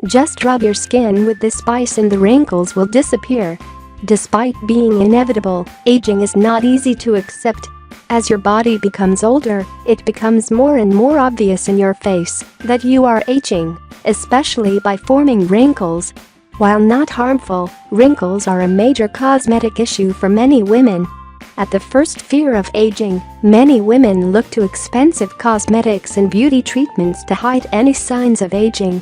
Just rub your skin with this spice and the wrinkles will disappear. Despite being inevitable, aging is not easy to accept. As your body becomes older, it becomes more and more obvious in your face that you are aging, especially by forming wrinkles. While not harmful, wrinkles are a major cosmetic issue for many women. At the first fear of aging, many women look to expensive cosmetics and beauty treatments to hide any signs of aging.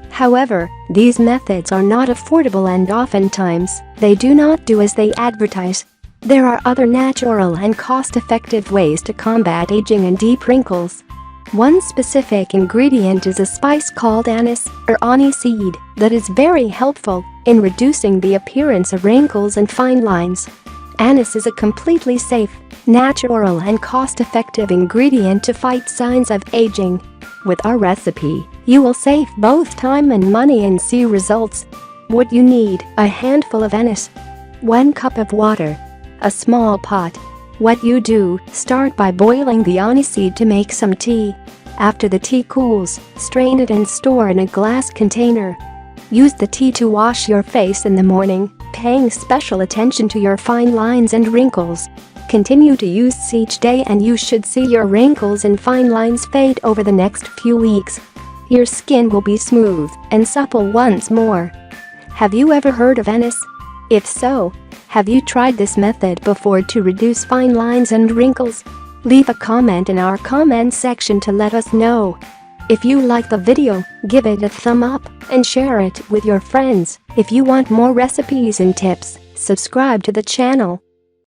However, these methods are not affordable and oftentimes, they do not do as they advertise. There are other natural and cost-effective ways to combat aging and deep wrinkles. One specific ingredient is a spice called anise, or aniseed, that is very helpful in reducing the appearance of wrinkles and fine lines. Anise is a completely safe, natural and cost-effective ingredient to fight signs of aging. With our recipe, you will save both time and money and see results. What you need: a handful of anise, 1 cup of water, a small pot. What you do: start by boiling the aniseed to make some tea. After the tea cools, strain it and store in a glass container. Use the tea to wash your face in the morning, paying special attention to your fine lines and wrinkles. Continue to use this each day and you should see your wrinkles and fine lines fade over the next few weeks. Your skin will be smooth and supple once more. Have you ever heard of anise? If so, have you tried this method before to reduce fine lines and wrinkles? Leave a comment in our comment section to let us know. If you like the video, give it a thumb up and share it with your friends. If you want more recipes and tips, subscribe to the channel.